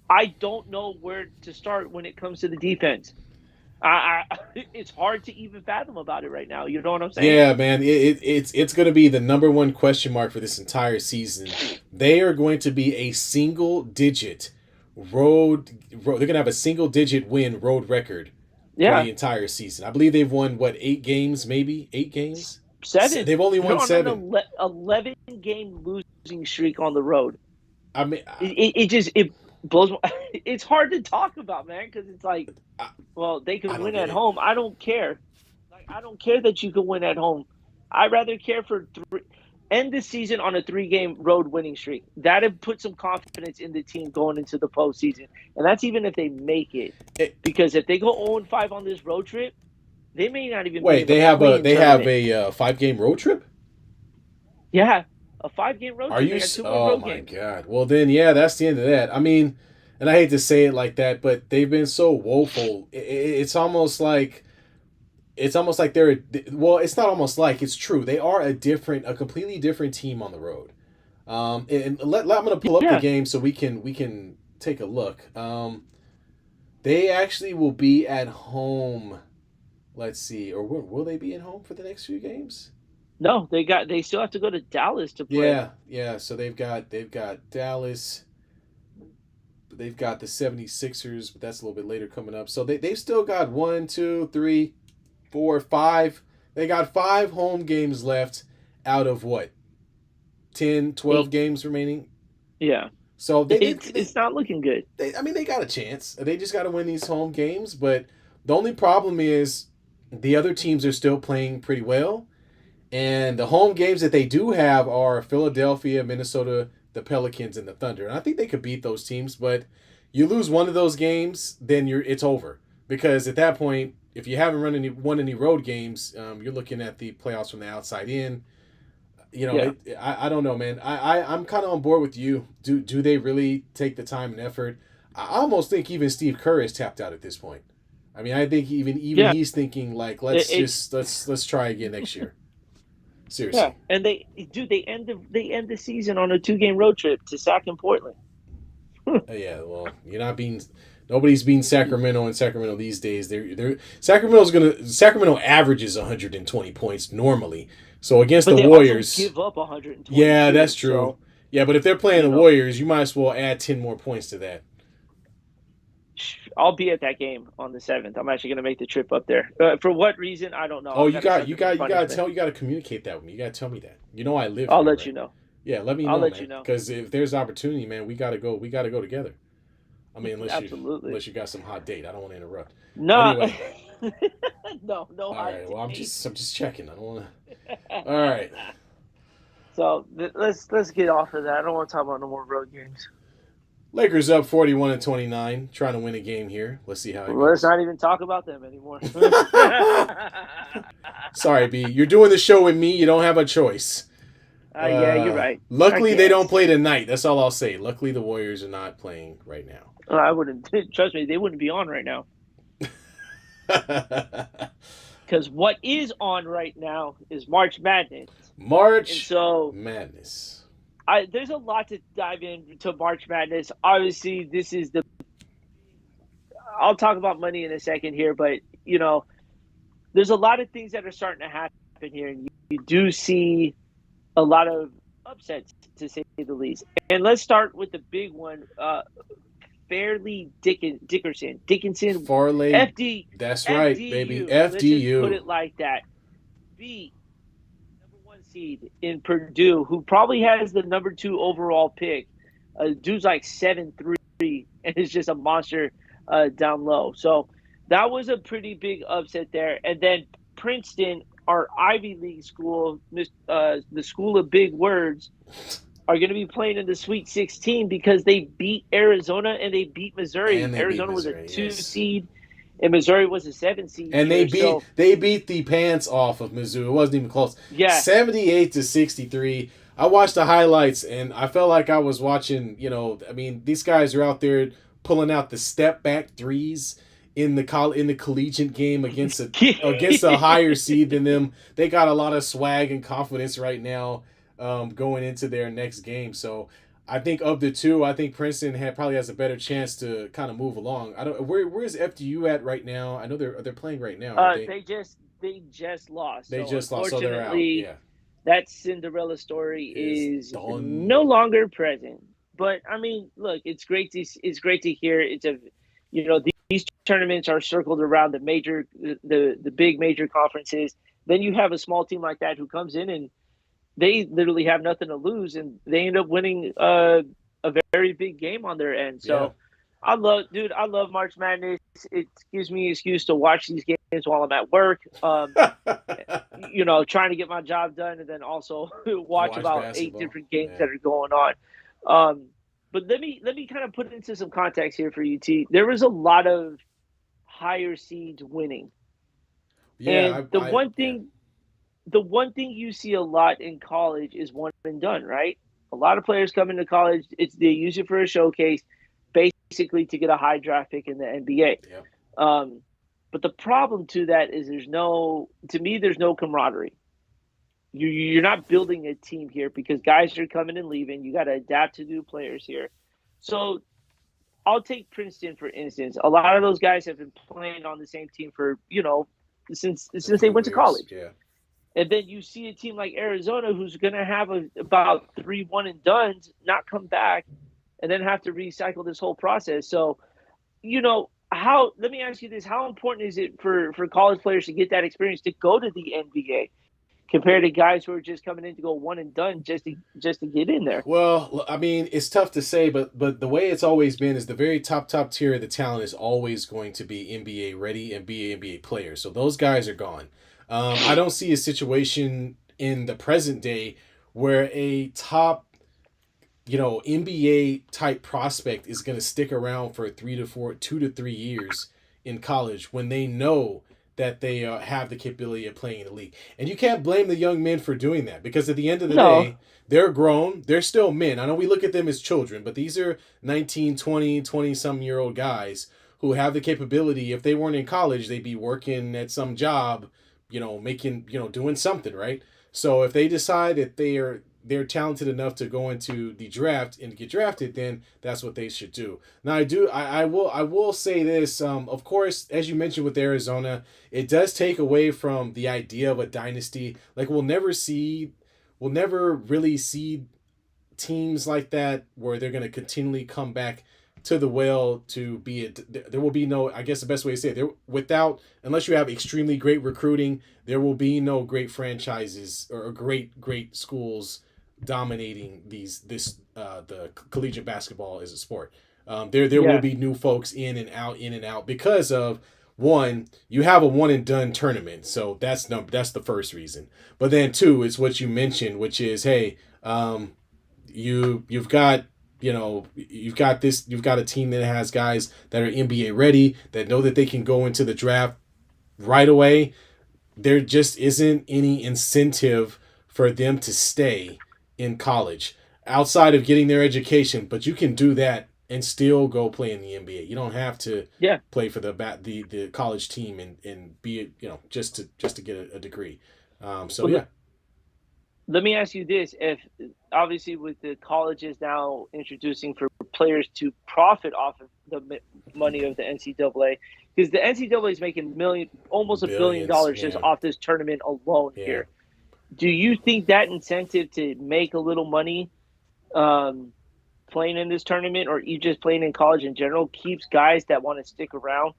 I don't know where to start when it comes to the defense. It's hard to even fathom about it right now. You know what I'm saying? Yeah, man, it's going to be the number one question mark for this entire season. They are going to be a single digit road. They're going to have a single digit win road record for Yeah, the entire season. I believe they've won what 8 games, maybe 8 games. seven. They've only They're won on seven. an 11 game losing streak on the road. I mean, It just it blows. It's hard to talk about, man, because it's like, I, well, they I can don't win get at it. home. I don't care. Like, I don't care that you can win at home. I rather care for end the season on a 3 game road winning streak. That'd put some confidence in the team going into the postseason, and that's even if they make it. it Because if they go 0-5 on this road trip, they may not even be Wait, in the they have a playing they have tournament. a 5 game road trip. Yeah, a 5 game road Are trip. you? They got two more Oh road my games. god. Well then, yeah, that's the end of that. I mean, and I hate to say it like that, but they've been so woeful. It's almost like they're well. It's not almost like it's true. They are a completely different team on the road. I'm gonna pull up the Yeah, game so we can take a look. They actually will be at home. Let's see, or will they be at home for the next few games? no, they still have to go to Dallas to play. Yeah, yeah. So they've got Dallas. They've got the 76ers, but that's a little bit later coming up. So they've still got one, two, three, four, five. They got 5 home games left out of what? 10, 12 8. games remaining. Yeah, So it's not looking good. I mean, they got a chance. They just got to win these home games. But the only problem is the other teams are still playing pretty well. And the home games that they do have are Philadelphia, Minnesota, the Pelicans, and the Thunder. And I think they could beat those teams, but you lose one of those games, then it's over. Because at that point, if you haven't won any road games, you're looking at the playoffs from the outside in. Yeah. I don't know, man. I'm kind of on board with you. Do they really take the time and effort? I almost think even Steve Kerr is tapped out at this point. I mean, I think even Yeah, he's thinking like, it's let's try again next year. yeah, Seriously. and they end the season on a 2 game road trip to Sac and Portland. Yeah, well, you're not being. Nobody's beating Sacramento in Sacramento these days. Sacramento averages 120 points normally. So against But the they also Warriors, give up 120 yeah, too. that's true. So Yeah, but if they're playing you the know, Warriors, you might as well add 10 more points to that. I'll be at that game on the 7th. I'm actually going to make the trip up there. For what reason, I don't know. Oh, I got to send them a punishment. you got to communicate that with me. You got to tell me that. You know I live I'll here, let you right? know. Yeah, let me I'll know, let man. you know. Because if there's opportunity, man, we got to go. We got to go together. I mean, Absolutely. unless you got some hot date. I don't want to interrupt. No, Anyway, no all hot right. Well, I'm take. just checking. I don't want to. All right. So let's get off of that. I don't want to talk about no more road games. Lakers up 41-29, trying to win a game here. Let's see how it Let's goes. not even talk about them anymore. Sorry, B. You're doing the show with me. You don't have a choice. Yeah, you're right. I Luckily, they don't guess. play tonight. That's all I'll say. Luckily, the Warriors are not playing right now. I wouldn't trust me. They wouldn't be on right now because what is on right now is March Madness, and March so Madness. there's a lot to dive into March Madness. Obviously, this is the. I'll talk about money in a second here, but there's a lot of things that are starting to happen here, and you do see a lot of upsets to say the least. And let's start with the big one. Fairly Dickinson, Farley. FD, That's right, baby. FDU. Let's just put it FDU. like that. B, #1 seed in Purdue, who probably has the #2 overall pick. Dude's like 7'3", and is just a monster down low. So that was a pretty big upset there. And then Princeton, our Ivy League school, the school of big words, are going to be playing in the Sweet 16 because they beat Arizona and they beat And Missouri. they beat Arizona was a Missouri, 2 yes. seed and Missouri was a 7 seed And they here. beat So they beat the pants off of Mizzou. It wasn't even close. yeah, 78-63. I watched the highlights and I felt like I was watching, I mean, these guys are out there pulling out the step back threes in the collegiate game against a higher seed than them. They got a lot of swag and confidence right now, going into their next game. So I think of the two, I think Princeton probably has a better chance to kind of move along. I don't where's FDU at right now? I know they're playing right now, aren't they? they just lost. They So just lost, so they're out. unfortunately, Yeah, that Cinderella story is is done. no longer present. But I mean, look, it's great to hear. These tournaments are circled around the big major conferences. Then you have a small team like that who comes in and they literally have nothing to lose, and they end up winning a very big game on their end. Yeah. So I love March Madness. It gives me an excuse to watch these games while I'm at work. Trying to get my job done, and then also watch Watch about eight basketball. different games Yeah. that are going on. But let me kind of put it into some context here for you, T. There was a lot of higher seeds winning, Yeah, and the I one yeah. thing the one thing you see a lot in college is one and done, right? A lot of players come into college, they use it for a showcase, basically to get a high draft pick in the Yeah. NBA. But the problem to that is there's no camaraderie. You're not building a team here because guys are coming and leaving. You got to adapt to new players here. So I'll take Princeton for instance. A lot of those guys have been playing on the same team for A since they few went to years. college. Yeah. And then you see a team like Arizona who's going to have about 3 one and dones, not come back, and then have to recycle this whole process. So, how? Let me ask you this: how important is it for college players to get that experience to go to the NBA compared to guys who are just coming in to go one and done just to get in there? Well, I mean, it's tough to say, but the way it's always been is the very top tier of the talent is always going to be NBA ready and be NBA players. So those guys are gone. I don't see a situation in the present day where a top NBA type prospect is going to stick around for 2 to 3 years in college when they know that they have the capability of playing in the league. And you can't blame the young men for doing that because at the end of the No, day, they're grown. They're still men. I know we look at them as children, but these are 19, 20 some year old guys who have the capability. If they weren't in college, they'd be working at some job, making, doing something, right? So if they decide that they're talented enough to go into the draft and get drafted, then that's what they should do. Now I will say this. Of course, as you mentioned with Arizona, it does take away from the idea of a dynasty. Like we'll never really see teams like that where they're going to continually come back to the well to be there will be no, I guess the best way to say it, there without, unless you have extremely great recruiting, there will be no great franchises or great schools dominating the collegiate basketball as a sport. There will yeah, be new folks in and out because of one, you have a one and done tournament, so that's the first reason. But then two, it's what you mentioned, which is, hey, you've got you've got a team that has guys that are NBA ready, that know that they can go into the draft right away. There just isn't any incentive for them to stay in college outside of getting their education, but you can do that and still go play in the NBA. You don't have to yeah. play for the college team and be, just to get a degree. So Well, yeah. let me ask you this: if obviously with the colleges now introducing for players to profit off of the money of the NCAA, because the NCAA is making almost $1 billion Billions. just Yeah. off this tournament alone Yeah. here. Do you think that incentive to make a little money um, playing in this tournament, or you just playing in college in general, keeps guys that want to stick around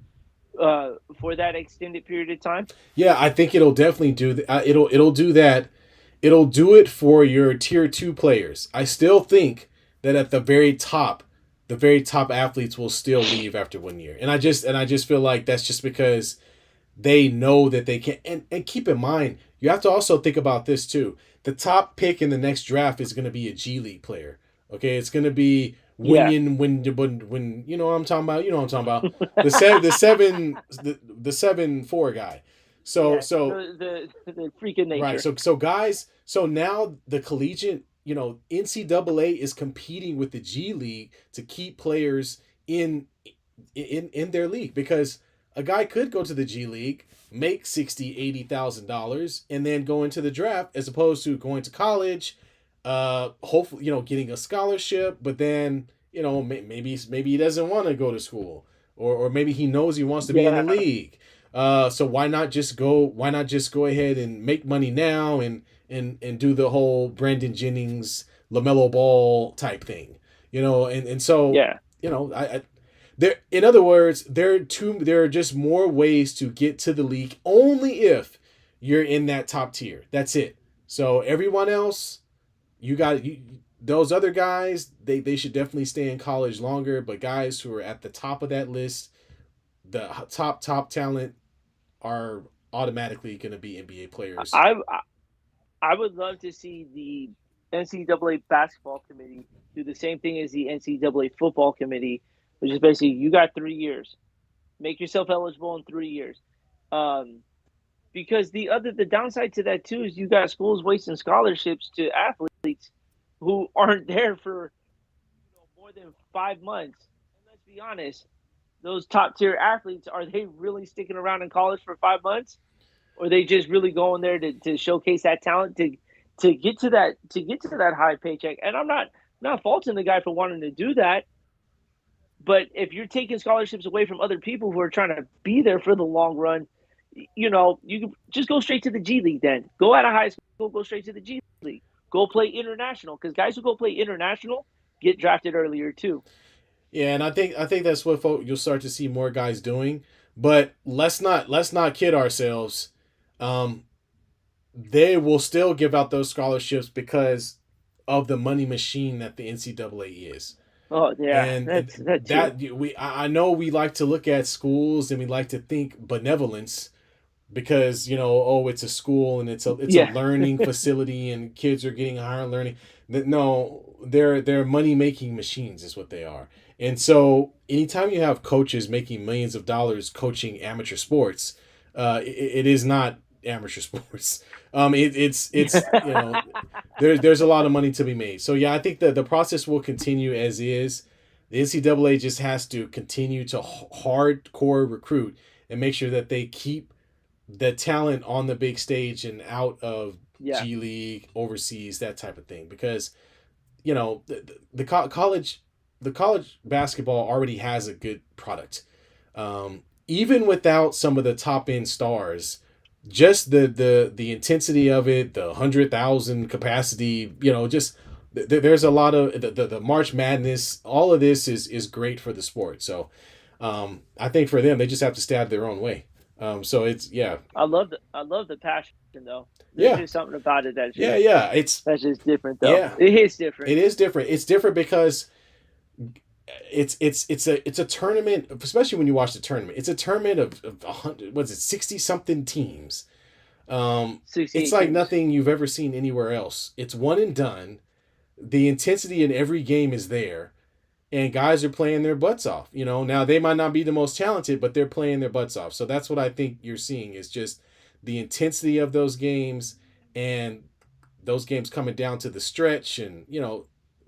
for that extended period of time? Yeah, I think it'll definitely it'll do that. It'll do it for your tier 2 players. I still think that at the very top, the very top athletes will still leave after 1 year. And I just feel like that's just because they know that they can. And keep in mind, you have to also think about this too. The top pick in the next draft is going to be a G League player. Okay, it's going to be Yeah, when you know what I'm talking about. You know what I'm talking about. The 7-4 guy. So yeah. so The freak of right. nature. So guys. So now the collegiate, NCAA is competing with the G League to keep players in in their league, because a guy could go to the G League, make 60, 80,000 dollars, and then go into the draft, as opposed to going to college, hopefully getting a scholarship, but then maybe he doesn't want to go to school, or maybe he knows he wants to be in the Yeah, league. So why not just go ahead and make money now, and do the whole Brandon Jennings, LaMelo Ball type thing, and so yeah. I there, in other words, there are just more ways to get to the league, only if you're in that top tier. That's it. So everyone else, those other guys, they should definitely stay in college longer. But guys who are at the top of that list, the top talent, are automatically going to be NBA players. I I would love to see the NCAA basketball committee do the same thing as the NCAA football committee, which is basically you got 3 years, make yourself eligible in 3 years. Um, because the downside to that too is you got schools wasting scholarships to athletes who aren't there for more than 5 months. And let's be honest, those top tier athletes, are they really sticking around in college for 5 months? Or are they just really going there to showcase that talent to get to that high paycheck? And I'm not faulting the guy for wanting to do that, but if you're taking scholarships away from other people who are trying to be there for the long run, you can just go straight to the G League. Then go out of high school, go straight to the G League, go play international, because guys who go play international get drafted earlier too. Yeah, and I think that's what you'll start to see more guys doing. But let's not kid ourselves. Um, they will still give out those scholarships because of the money machine that the NCAA is. Oh yeah, And that's that too. that I know we like to look at schools and we like to think benevolence, because it's a school and it's a Yeah, learning facility and kids are getting higher learning. No, they're money making machines is what they are. And so anytime you have coaches making millions of dollars coaching amateur sports, it is not amateur sports. It's there's a lot of money to be made. So yeah, I think that the process will continue as is. The NCAA just has to continue to hardcore recruit and make sure that they keep the talent on the big stage and out of yeah. G League, overseas, that type of thing. Because the college basketball already has a good product, even without some of the top end stars. Just the intensity of it, the 100,000 capacity, just there's a lot of the March Madness. All of this is great for the sport. So I think for them, they just have to stab their own way. So it's yeah, I love the passion though. There's yeah, just something about it that's yeah, just yeah. It's that's just different though. yeah, It is different. it is different. It's different because it's a tournament, especially when you watch the tournament. It's a tournament of 100, what's it, 60 something teams. It's 68 like teams. nothing you've ever seen anywhere else. It's one and done. The intensity in every game is there, and guys are playing their butts off. Now they might not be the most talented, but they're playing their butts off. So that's what I think you're seeing is just the intensity of those games, and those games coming down to the stretch, and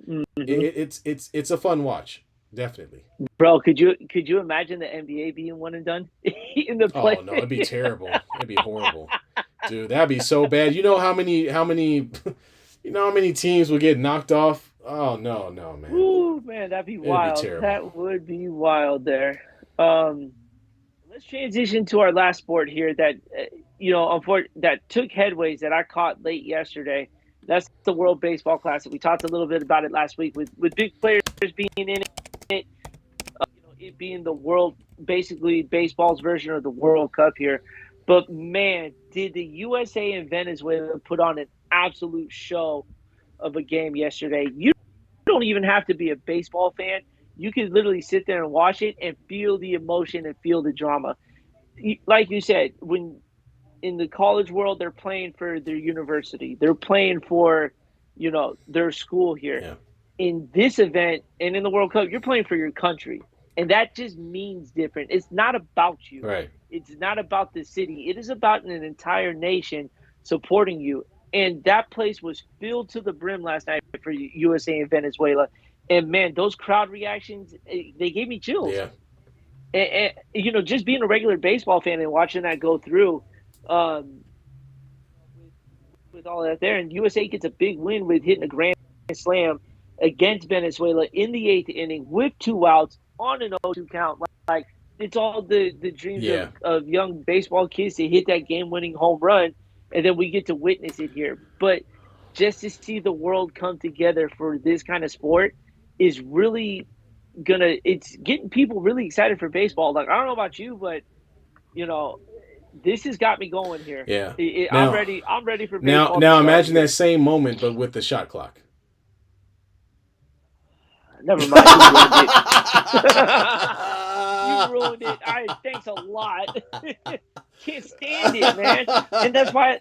Hmm. it's a fun watch, definitely. Bro, could you imagine the NBA being one and done in the Oh play? no, it'd be terrible. It'd be horrible, dude. That'd be so bad. You know how many teams would get knocked off? Oh no, no, man. Ooh, man, that'd be It'd be wild. terrible. That would be wild there. Um, let's transition to our last sport here that that took headways that I caught late yesterday. That's the World Baseball Classic. We talked a little bit about it last week with big players being in it, it being the world, basically baseball's version of the World Cup here. But man, did the USA and Venezuela put on an absolute show of a game yesterday. You don't even have to be a baseball fan. You could literally sit there and watch it and feel the emotion and feel the drama. Like you said, when in the college world, they're playing for their university, they're playing for, their school here. Yeah. In this event and in the World Cup, you're playing for your country. And that just means different. It's not about you. Right. It's not about the city. It is about an entire nation supporting you. And that place was filled to the brim last night for USA and Venezuela. And man, those crowd reactions, they gave me chills. Yeah. Just being a regular baseball fan and watching that go through, um, with all that there, and USA gets a big win with hitting a grand slam against Venezuela in the eighth inning with 2 outs on an 0-2 count. Like it's all the dreams Yeah. of young baseball kids to hit that game winning home run, and then we get to witness it here. But just to see the world come together for this kind of sport is really it's getting people really excited for baseball. Like I don't know about you, but you know, this has got me going here. Yeah. I'm Now, ready. I'm ready for now, baseball to now, start imagine here. that same moment, but with the shot clock. Never mind. You ruined it. You ruined it. Thanks a lot. Can't stand it, man. And that's why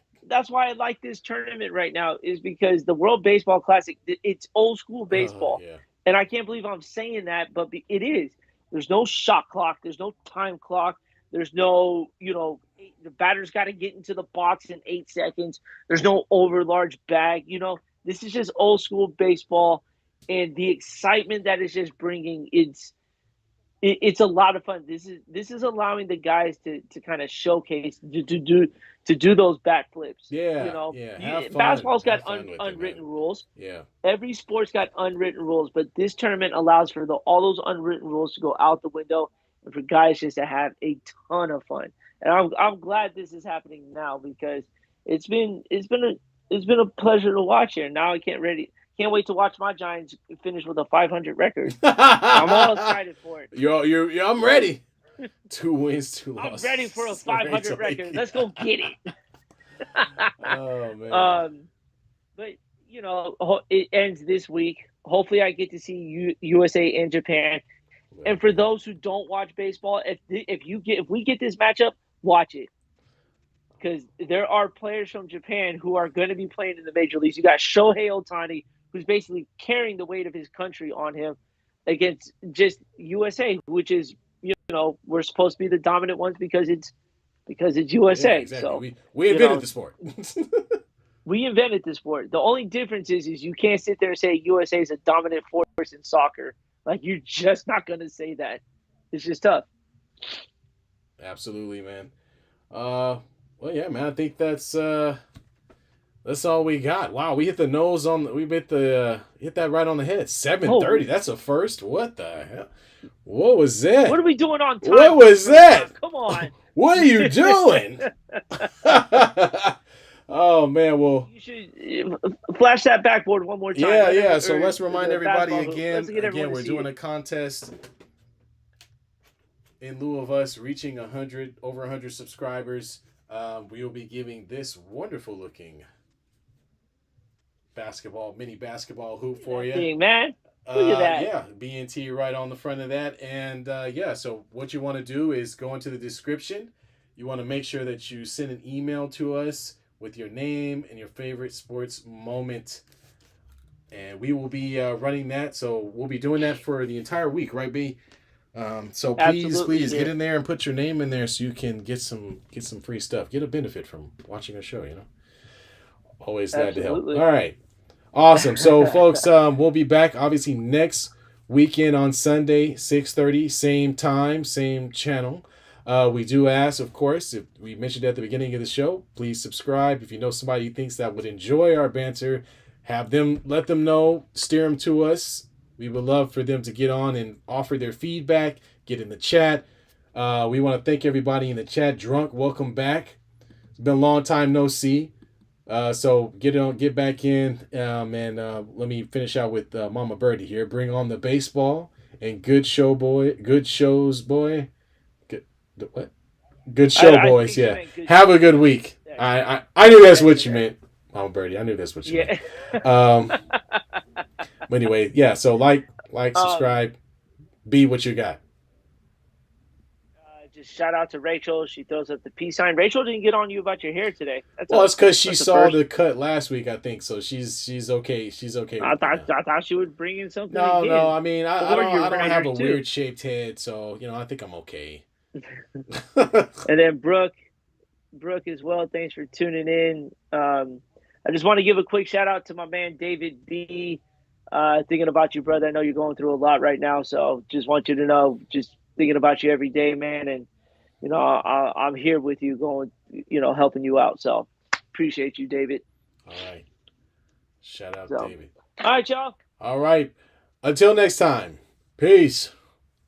I like this tournament right now is because the World Baseball Classic, it's old school Oh baseball. yeah. And I can't believe I'm saying that, but it is. There's no shot clock. There's no time clock. There's no, the batter's got to get into the box in 8 seconds. There's no over large bag. This is just old school baseball, and the excitement that it's just bringing. It's a lot of fun. This is allowing the guys to kind of showcase to do those bat flips. Yeah. Yeah. Have fun. Basketball's got Have fun with it, man. unwritten rules. Yeah. Every sport's got unwritten rules, but this tournament allows for all those unwritten rules to go out the window and for guys just to have a ton of fun. And I'm glad this is happening now because it's been a pleasure to watch here. Now I can't wait to watch my Giants finish with a 500 record. I'm all excited for it. I'm ready. 2 wins, 2 losses. I'm ready for a 500 record. Let's go get it. Oh man. But it ends this week. Hopefully, I get to see USA and Japan. And for those who don't watch baseball, if we get this matchup, watch it because there are players from Japan who are going to be playing in the major leagues. You got Shohei Ohtani, who's basically carrying the weight of his country on him against just USA, which is we're supposed to be the dominant ones because it's USA. Yeah, exactly. So we invented the sport. we invented the sport. The only difference is you can't sit there and say USA is a dominant force in soccer. Like you're just not going to say that. It's just tough. Absolutely, man. Well, yeah, man. I think that's all we got. Wow, we hit the nose on. We hit that right on the head. 7:30. That's a first. What the hell? What was that? What are we doing on time? What was that? Come on. What are you doing? Oh man, well, you should flash that backboard one more time. Yeah. So let's remind everybody again. Again, we're doing a contest in lieu of us reaching over 100 subscribers. We will be giving this wonderful looking mini basketball hoop for you. Thing, man. Look at that. Yeah, BNT right on the front of that. And so what you want to do is go into the description. You want to make sure that you send an email to us with your name and your favorite sports moment. And we will be running that. So we'll be doing that for the entire week, right, B? So please get in there and put your name in there so you can get some free stuff. Get a benefit from watching our show, Always glad to help. All right. Awesome. So, folks, we'll be back, obviously, next weekend on Sunday, 6:30, same time, same channel. We do ask, of course, if we mentioned at the beginning of the show, please subscribe. If you know somebody who thinks that would enjoy our banter, let them know, steer them to us. We would love for them to get on and offer their feedback, get in the chat. We want to thank everybody in the chat. Drunk, welcome back. It's been a long time no see. So get back in, and let me finish out with Mama Birdie here. Bring on the baseball and good shows, boy. Good show, boys. Yeah, have a good week. I knew that's what you meant, Mama Birdie. I knew that's what you meant. But anyway, yeah. So like, subscribe, B, what you got? Just shout out to Rachel. She throws up the peace sign. Rachel didn't get on you about your hair today. Well, it's because she That's a saw first. the cut last week, I think. So she's okay. She's okay I with me thought now. I thought she would bring in something No, no. again I mean, for I your don't have Niners a too. weird shaped head, so I think I'm okay. And then Brooke as well. Thanks for tuning in. I just want to give a quick shout out to my man David B. Thinking about you, brother. I know you're going through a lot right now, so just want you to know, just thinking about you every day, man. And I'm here with you, going, helping you out. So appreciate you, David. All right. Shout out So, David. all right, y'all. All right. Until next time. Peace.